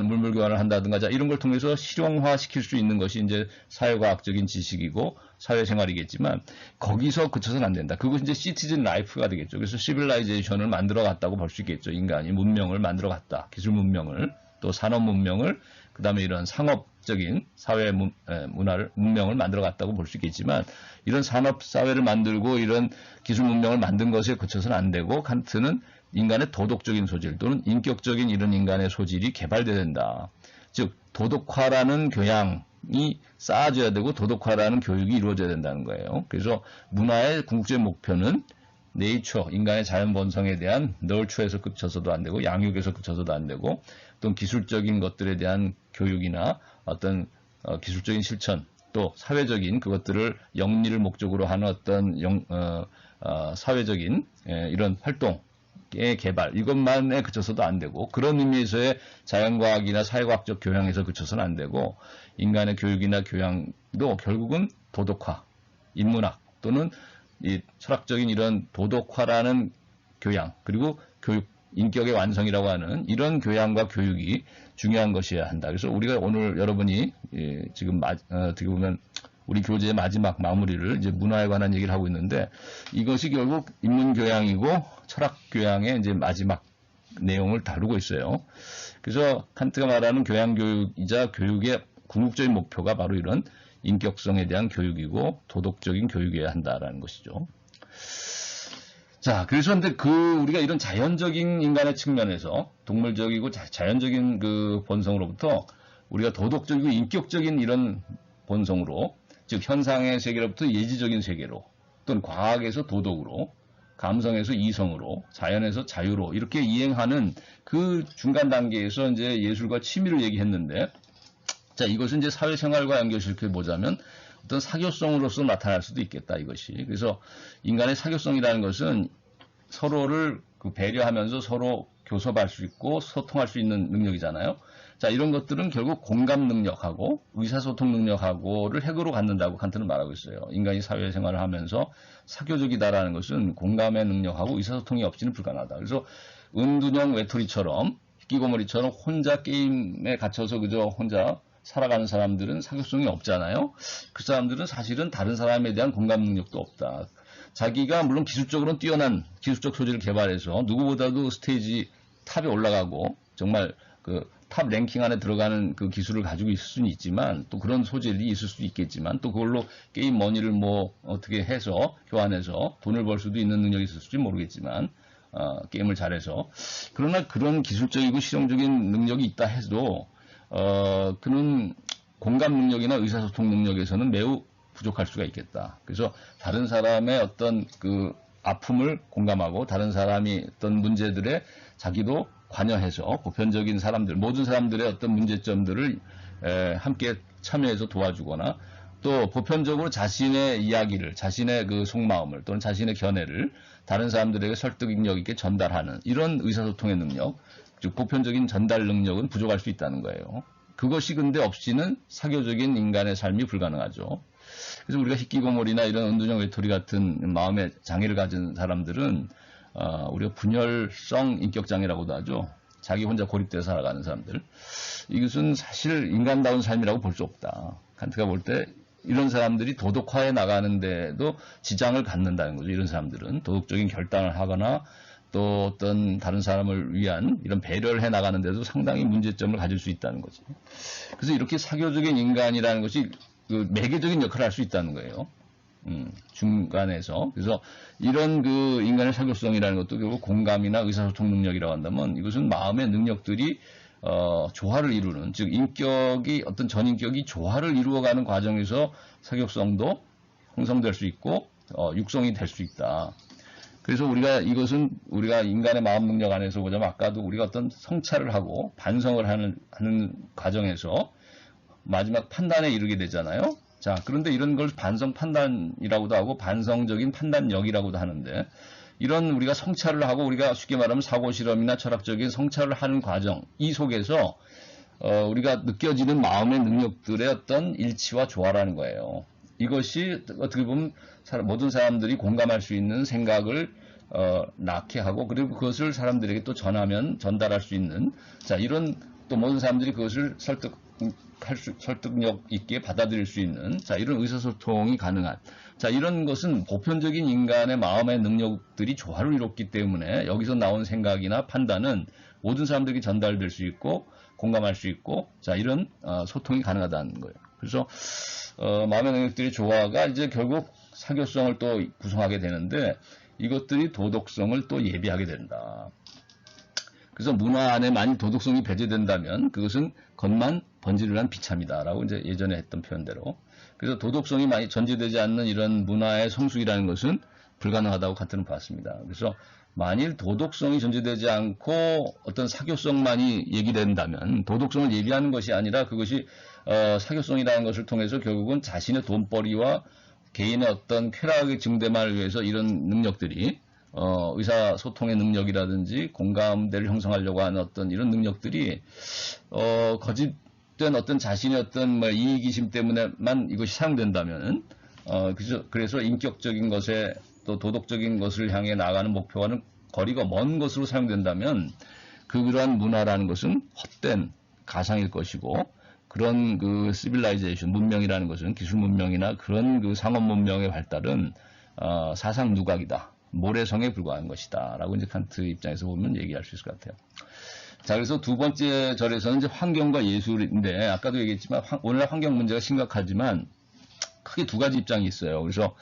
물물 교환을 한다든가 자 이런 걸 통해서 실용화시킬 수 있는 것이 이제 사회과학적인 지식이고 사회생활이겠지만 거기서 그쳐서는 안 된다. 그것이 이제 시티즌 라이프가 되겠죠. 그래서 시빌라이제이션을 만들어 갔다고 볼 수 있겠죠. 인간이 문명을 만들어 갔다. 기술 문명을 또 산업 문명을 그 다음에 이런 상업적인 사회 문명을 만들어 갔다고 볼 수 있겠지만 이런 산업 사회를 만들고 이런 기술 문명을 만든 것에 그쳐서는 안 되고 칸트는 인간의 도덕적인 소질 또는 인격적인 이런 인간의 소질이 개발돼야 된다. 즉 도덕화라는 교양이 쌓아져야 되고 도덕화라는 교육이 이루어져야 된다는 거예요. 그래서 문화의 궁극적인 목표는 네이처, 인간의 자연 본성에 대한 널처에서 그쳐서도 안 되고 양육에서 그쳐서도 안 되고 또 기술적인 것들에 대한 교육이나 어떤 기술적인 실천 또 사회적인 그것들을 영리를 목적으로 하는 어떤 사회적인 이런 활동의 개발 이것만에 그쳐서도 안 되고 그런 의미에서의 자연과학이나 사회과학적 교양에서 그쳐서는 안 되고 인간의 교육이나 교양도 결국은 도덕화, 인문학 또는 이 철학적인 이런 도덕화라는 교양 그리고 교육 인격의 완성이라고 하는 이런 교양과 교육이 중요한 것이어야 한다. 그래서 우리가 오늘 여러분이 지금 어떻게 보면 우리 교재의 마지막 마무리를 이제 문화에 관한 얘기를 하고 있는데 이것이 결국 인문 교양이고 철학 교양의 이제 마지막 내용을 다루고 있어요. 그래서 칸트가 말하는 교양 교육이자 교육의 궁극적인 목표가 바로 이런 인격성에 대한 교육이고 도덕적인 교육이어야 한다라는 것이죠. 자, 그래서 근데 우리가 이런 자연적인 인간의 측면에서 동물적이고 자연적인 그 본성으로부터 우리가 도덕적이고 인격적인 이런 본성으로, 즉 현상의 세계로부터 예지적인 세계로, 또는 과학에서 도덕으로, 감성에서 이성으로, 자연에서 자유로 이렇게 이행하는 그 중간 단계에서 이제 예술과 취미를 얘기했는데, 자, 이것은 이제 사회생활과 연결시켜 보자면 어떤 사교성으로서 나타날 수도 있겠다, 이것이. 그래서 인간의 사교성이라는 것은 서로를 배려하면서 서로 교섭할 수 있고 소통할 수 있는 능력이잖아요. 자, 이런 것들은 결국 공감 능력하고 의사소통 능력하고를 핵으로 갖는다고 칸트는 말하고 있어요. 인간이 사회생활을 하면서 사교적이다라는 것은 공감의 능력하고 의사소통이 없이는 불가능하다. 그래서 은둔형 외톨이처럼 희귀고머리처럼 혼자 게임에 갇혀서 그저 혼자 살아가는 사람들은 사교성이 없잖아요. 그 사람들은 사실은 다른 사람에 대한 공감 능력도 없다. 자기가 물론 기술적으로는 뛰어난 기술적 소질을 개발해서 누구보다도 스테이지 탑에 올라가고 정말 그 탑 랭킹 안에 들어가는 그 기술을 가지고 있을 수는 있지만, 또 그런 소질이 있을 수도 있겠지만, 또 그걸로 게임 머니를 뭐 어떻게 해서 교환해서 돈을 벌 수도 있는 능력이 있을지 모르겠지만, 게임을 잘해서. 그러나 그런 기술적이고 실용적인 능력이 있다 해도 그는 공감 능력이나 의사소통 능력에서는 매우 부족할 수가 있겠다. 그래서 다른 사람의 어떤 그 아픔을 공감하고 다른 사람이 어떤 문제들에 자기도 관여해서 보편적인 사람들, 모든 사람들의 어떤 문제점들을 함께 참여해서 도와주거나, 또 보편적으로 자신의 이야기를, 자신의 그 속마음을 또는 자신의 견해를 다른 사람들에게 설득력 있게 전달하는 이런 의사소통의 능력, 즉 보편적인 전달 능력은 부족할 수 있다는 거예요. 그것이 근데 없이는 사교적인 인간의 삶이 불가능하죠. 그래서 우리가 희귀고몰이나 이런 은둔형 외톨이 같은 마음의 장애를 가진 사람들은 우리가 분열성 인격장애라고도 하죠. 자기 혼자 고립돼서 살아가는 사람들. 이것은 사실 인간다운 삶이라고 볼 수 없다. 칸트가 볼 때 이런 사람들이 도덕화해 나가는데도 지장을 갖는다는 거죠. 이런 사람들은 도덕적인 결단을 하거나 또 어떤 다른 사람을 위한 이런 배려를 해 나가는데도 상당히 문제점을 가질 수 있다는 거죠. 그래서 이렇게 사교적인 인간이라는 것이 그 매개적인 역할을 할 수 있다는 거예요. 중간에서. 그래서 이런 그 인간의 사교성이라는 것도 결국 공감이나 의사소통 능력이라고 한다면 이것은 마음의 능력들이 조화를 이루는, 즉 인격이 어떤 전인격이 조화를 이루어가는 과정에서 사교성도 형성될 수 있고 육성이 될 수 있다. 그래서 이것은 우리가 인간의 마음 능력 안에서 보자면 아까도 우리가 어떤 성찰을 하고 반성을 하는 과정에서 마지막 판단에 이르게 되잖아요. 자, 그런데 이런 걸 반성 판단이라고도 하고 반성적인 판단력이라고도 하는데, 이런 우리가 성찰을 하고 우리가 쉽게 말하면 사고 실험이나 철학적인 성찰을 하는 과정, 이 속에서 우리가 느껴지는 마음의 능력들의 어떤 일치와 조화라는 거예요. 이것이 어떻게 보면 모든 사람들이 공감할 수 있는 생각을 낳게 하고, 그리고 그것을 사람들에게 또 전달할 수 있는, 자, 이런 또 모든 사람들이 그것을 설득력 있게 받아들일 수 있는, 자, 이런 의사소통이 가능한, 자, 이런 것은 보편적인 인간의 마음의 능력들이 조화를 이뤘기 때문에 여기서 나온 생각이나 판단은 모든 사람들에게 전달될 수 있고 공감할 수 있고, 자, 이런 소통이 가능하다는 거예요. 그래서 마음의 능력들의 조화가 이제 결국 사교성을 또 구성하게 되는데, 이것들이 도덕성을 또 예비하게 된다. 그래서 문화 안에 만일 도덕성이 배제된다면 그것은 겉만 번지르르한 비참이다라고 이제 예전에 했던 표현대로. 그래서 도덕성이 많이 전제되지 않는 이런 문화의 성숙이라는 것은 불가능하다고 칸트는 봤습니다. 그래서 만일 도덕성이 전제되지 않고 어떤 사교성만이 얘기된다면 도덕성을 예비하는 것이 아니라 그것이 사교성이라는 것을 통해서 결국은 자신의 돈벌이와 개인의 어떤 쾌락의 증대만을 위해서 이런 능력들이 의사소통의 능력이라든지 공감대를 형성하려고 하는 어떤 이런 능력들이 거짓된 어떤 자신의 어떤 이익이심 때문에만 이것이 사용된다면 그래서 인격적인 것에 또 도덕적인 것을 향해 나아가는 목표와는 거리가 먼 것으로 사용된다면 그러한 문화라는 것은 헛된 가상일 것이고, 그런 그 시빌라이제이션 문명이라는 것은 기술 문명이나 그런 그 상업 문명의 발달은 사상 누각이다. 모래성에 불과한 것이다. 라고 이제 칸트 입장에서 보면 얘기할 수 있을 것 같아요. 자, 그래서 두 번째 절에서는 이제 환경과 예술인데, 아까도 얘기했지만 오늘날 환경 문제가 심각하지만 크게 두 가지 입장이 있어요. 그래서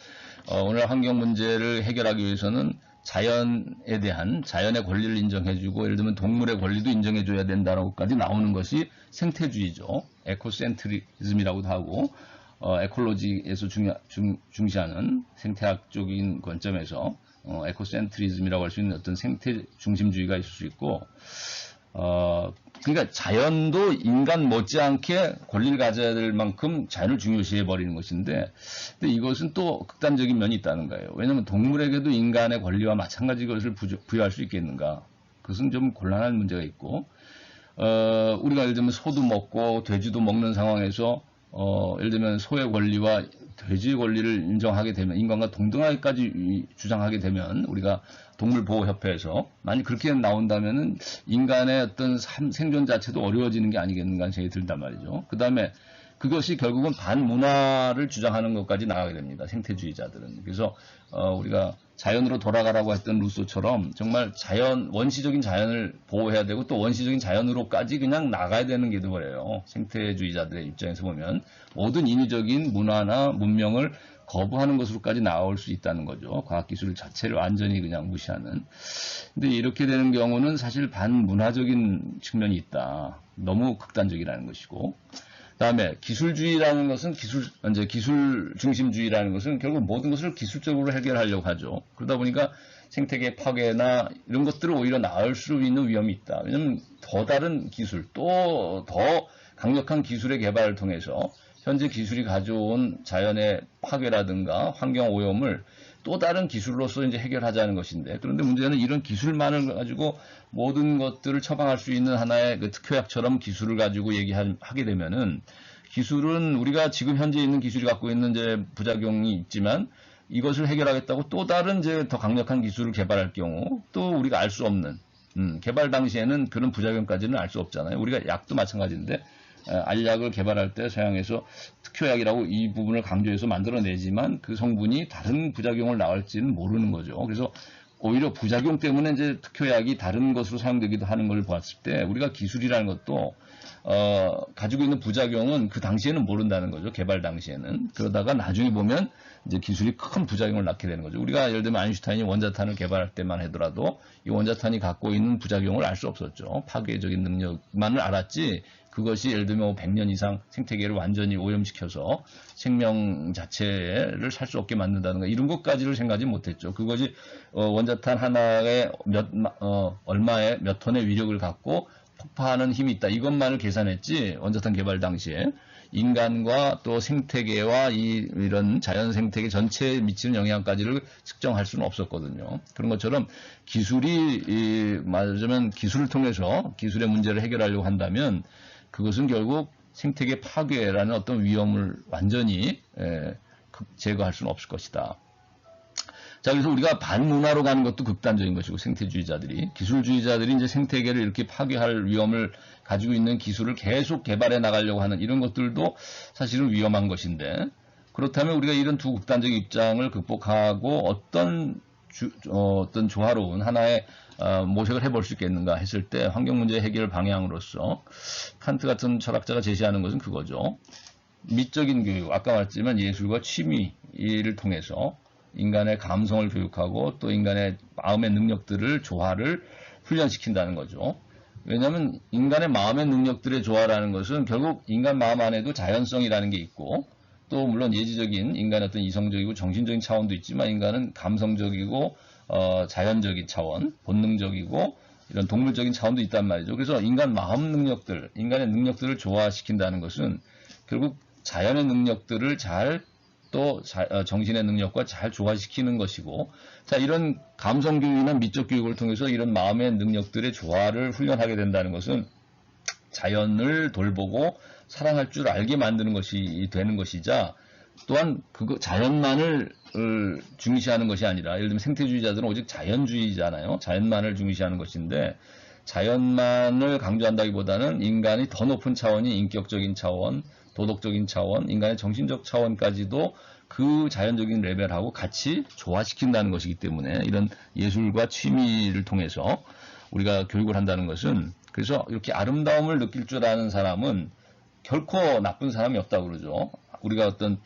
오늘 환경 문제를 해결하기 위해서는 자연에 대한 자연의 권리를 인정해주고 예를 들면 동물의 권리도 인정해줘야 된다라고까지 나오는 것이 생태주의죠. 에코센트리즘이라고도 하고 에콜로지에서 중시하는 생태학적인 관점에서 에코센트리즘이라고 할 수 있는 어떤 생태 중심주의가 있을 수 있고 그러니까 자연도 인간 못지않게 권리를 가져야 될 만큼 자연을 중요시해 버리는 것인데 근데 이것은 또 극단적인 면이 있다는 거예요. 왜냐하면 동물에게도 인간의 권리와 마찬가지 것을 부여할 수 있겠는가? 그것은 좀 곤란한 문제가 있고 우리가 예를 들면 소도 먹고 돼지도 먹는 상황에서 예를 들면 소의 권리와 돼지의 권리를 인정하게 되면 인간과 동등하게까지 주장하게 되면 우리가 동물보호협회에서 만약 그렇게 나온다면은 인간의 어떤 생존 자체도 어려워지는 게 아니겠는가 생각이 들단 말이죠. 그 다음에 그것이 결국은 반문화를 주장하는 것까지 나가게 됩니다. 생태주의자들은. 그래서 우리가 자연으로 돌아가라고 했던 루소처럼 정말 원시적인 자연을 보호해야 되고 또 원시적인 자연으로까지 그냥 나가야 되는 게 되어버려요. 생태주의자들의 입장에서 보면 모든 인위적인 문화나 문명을 거부하는 것으로까지 나올 수 있다는 거죠. 과학기술 자체를 완전히 그냥 무시하는. 근데 이렇게 되는 경우는 사실 반문화적인 측면이 있다. 너무 극단적이라는 것이고. 다음에 기술주의라는 것은 기술 중심주의라는 것은 결국 모든 것을 기술적으로 해결하려고 하죠. 그러다 보니까 생태계 파괴나 이런 것들을 오히려 나을 수 있는 위험이 있다. 왜냐하면 더 다른 기술, 또 더 강력한 기술의 개발을 통해서 현재 기술이 가져온 자연의 파괴라든가 환경 오염을 또 다른 기술로서 이제 해결하자는 것인데 그런데 문제는 이런 기술만을 가지고 모든 것들을 처방할 수 있는 하나의 그 특효약처럼 기술을 가지고 얘기하게 되면은 기술은 우리가 지금 현재 있는 기술이 갖고 있는 이제 부작용이 있지만 이것을 해결하겠다고 또 다른 이제 더 강력한 기술을 개발할 경우 또 우리가 알 수 없는 개발 당시에는 그런 부작용까지는 알 수 없잖아요. 우리가 약도 마찬가지인데 알약을 개발할 때 서양에서 특효약이라고 이 부분을 강조해서 만들어내지만 그 성분이 다른 부작용을 낳을지는 모르는 거죠. 그래서 오히려 부작용 때문에 이제 특효약이 다른 것으로 사용되기도 하는 걸 봤을 때 우리가 기술이라는 것도 가지고 있는 부작용은 그 당시에는 모른다는 거죠. 개발 당시에는. 그러다가 나중에 보면 이제 기술이 큰 부작용을 낳게 되는 거죠. 우리가 예를 들면 아인슈타인이 원자탄을 개발할 때만 하더라도 이 원자탄이 갖고 있는 부작용을 알 수 없었죠. 파괴적인 능력만을 알았지 그것이 예를 들면 100년 이상 생태계를 완전히 오염시켜서 생명 자체를 살 수 없게 만든다든가 이런 것까지를 생각하지 못했죠. 그것이 원자탄 하나에 얼마의 몇 톤의 위력을 갖고 폭파하는 힘이 있다. 이것만을 계산했지 원자탄 개발 당시에 인간과 또 생태계와 이런 자연 생태계 전체에 미치는 영향까지를 측정할 수는 없었거든요. 그런 것처럼 기술이 말하자면 기술을 통해서 기술의 문제를 해결하려고 한다면 그것은 결국 생태계 파괴라는 어떤 위험을 완전히 제거할 수는 없을 것이다. 자, 그래서 우리가 반문화로 가는 것도 극단적인 것이고 생태주의자들이 기술주의자들이 이제 생태계를 이렇게 파괴할 위험을 가지고 있는 기술을 계속 개발해 나가려고 하는 이런 것들도 사실은 위험한 것인데 그렇다면 우리가 이런 두 극단적인 입장을 극복하고 어떤 조화로운 하나의 모색을 해볼 수 있겠는가 했을 때 환경 문제 해결 방향으로서 칸트 같은 철학자가 제시하는 것은 그거죠. 미적인 교육, 아까 말했지만 예술과 취미를 통해서 인간의 감성을 교육하고 또 인간의 마음의 능력들을 조화를 훈련시킨다는 거죠. 왜냐하면 인간의 마음의 능력들의 조화라는 것은 결국 인간 마음 안에도 자연성이라는 게 있고 또 물론 예지적인 인간의 어떤 이성적이고 정신적인 차원도 있지만 인간은 감성적이고 자연적인 차원, 본능적이고 이런 동물적인 차원도 있단 말이죠. 그래서 인간 마음 능력들, 인간의 능력들을 조화시킨다는 것은 결국 자연의 능력들을 또 정신의 능력과 잘 조화시키는 것이고 자 이런 감성 교육이나 미적 교육을 통해서 이런 마음의 능력들의 조화를 훈련하게 된다는 것은 자연을 돌보고 사랑할 줄 알게 만드는 것이 되는 것이자 또한 자연만을 중시하는 것이 아니라 예를 들면 생태주의자들은 오직 자연주의잖아요. 자연만을 중시하는 것인데 자연만을 강조한다기보다는 인간이 더 높은 차원이 인격적인 차원, 도덕적인 차원, 인간의 정신적 차원까지도 그 자연적인 레벨하고 같이 조화시킨다는 것이기 때문에 이런 예술과 취미를 통해서 우리가 교육을 한다는 것은 그래서 이렇게 아름다움을 느낄 줄 아는 사람은 결코 나쁜 사람이 없다고 그러죠. 우리가 어떤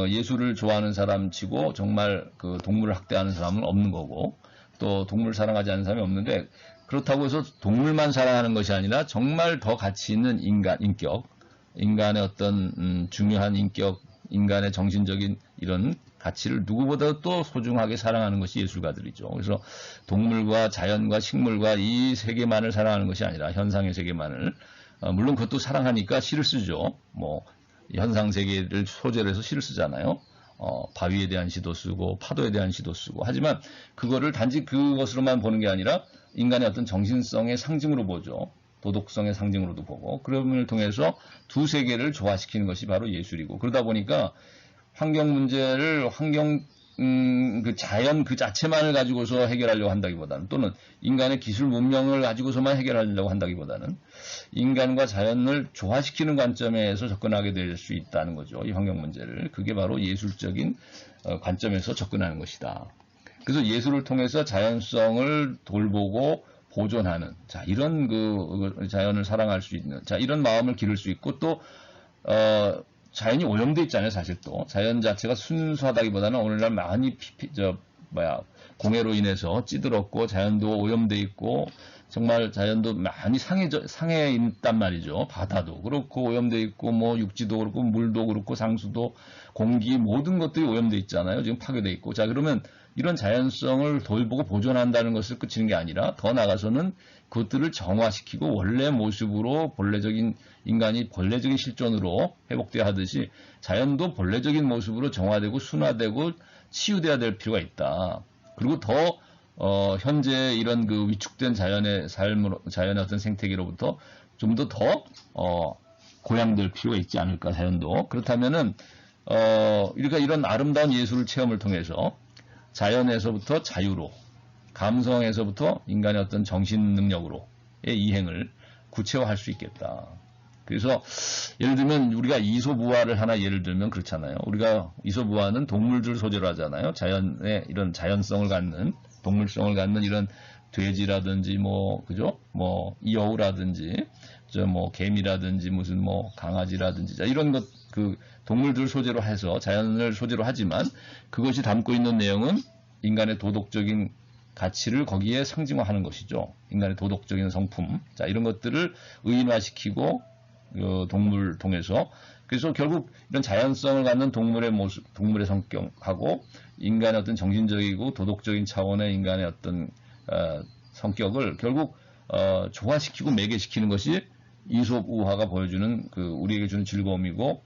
예술을 좋아하는 사람치고 정말 그 동물을 학대하는 사람은 없는 거고, 또 동물을 사랑하지 않는 사람이 없는데, 그렇다고 해서 동물만 사랑하는 것이 아니라 정말 더 가치 있는 인격, 인간의 어떤 중요한 인격, 인간의 정신적인 이런 가치를 누구보다 또 소중하게 사랑하는 것이 예술가들이죠. 그래서 동물과 자연과 식물과 이 세계만을 사랑하는 것이 아니라 현상의 세계만을, 물론 그것도 사랑하니까 시를 쓰죠. 뭐 현상 세계를 소재로 해서 시를 쓰잖아요. 바위에 대한 시도 쓰고 파도에 대한 시도 쓰고, 하지만 그거를 단지 그것으로만 보는 게 아니라 인간의 어떤 정신성의 상징으로 보죠. 도덕성의 상징으로도 보고, 그런 통해서 두 세계를 조화시키는 것이 바로 예술이고, 그러다 보니까 환경 문제를 그 자연 그 자체만을 가지고서 해결하려고 한다기보다는, 또는 인간의 기술 문명을 가지고서만 해결하려고 한다기보다는 인간과 자연을 조화시키는 관점에서 접근하게 될 수 있다는 거죠. 이 환경 문제를. 그게 바로 예술적인 관점에서 접근하는 것이다. 그래서 예술을 통해서 자연성을 돌보고 보존하는, 자, 이런 그 자연을 사랑할 수 있는, 자, 이런 마음을 기를 수 있고, 또 자연이 오염돼 있잖아요. 사실 또 자연 자체가 순수하다기보다는 오늘날 많이 공해로 인해서 찌들었고, 자연도 오염돼 있고, 정말 자연도 많이 상해 있단 말이죠. 바다도 그렇고 오염돼 있고, 뭐 육지도 그렇고 물도 그렇고 상수도, 공기, 모든 것들이 오염돼 있잖아요. 지금 파괴돼 있고. 자, 그러면 이런 자연성을 돌보고 보존한다는 것을 그치는 게 아니라, 더 나아가서는 그것들을 정화시키고 원래 모습으로, 인간이 본래적인 실존으로 회복돼야 하듯이 자연도 본래적인 모습으로 정화되고 순화되고 치유돼야 될 필요가 있다. 그리고 더 현재 이런 그 위축된 자연의 자연의 어떤 생태계로부터 좀 더 고양될 필요가 있지 않을까, 자연도. 그렇다면은 우리가 이런 아름다운 예술을 체험을 통해서 자연에서부터 자유로, 감성에서부터 인간의 어떤 정신 능력으로의 이행을 구체화할 수 있겠다. 그래서 예를 들면 우리가 이솝우화를 하나 예를 들면 그렇잖아요. 우리가 이솝우화는 동물들 소재로 하잖아요. 자연의 이런 자연성을 갖는, 동물성을 갖는 이런 돼지라든지 그죠? 여우라든지 개미라든지 무슨 강아지라든지, 자, 이런 것, 그 동물들 소재로 해서 자연을 소재로 하지만, 그것이 담고 있는 내용은 인간의 도덕적인 가치를 거기에 상징화하는 것이죠. 인간의 도덕적인 성품, 자, 이런 것들을 의인화시키고 동물 통해서, 그래서 결국 이런 자연성을 갖는 동물의 모습, 동물의 성격하고 인간의 어떤 정신적이고 도덕적인 차원의 인간의 어떤 성격을 결국 조화시키고 매개시키는 것이 이솝우화가 보여주는, 우리에게 주는 즐거움이고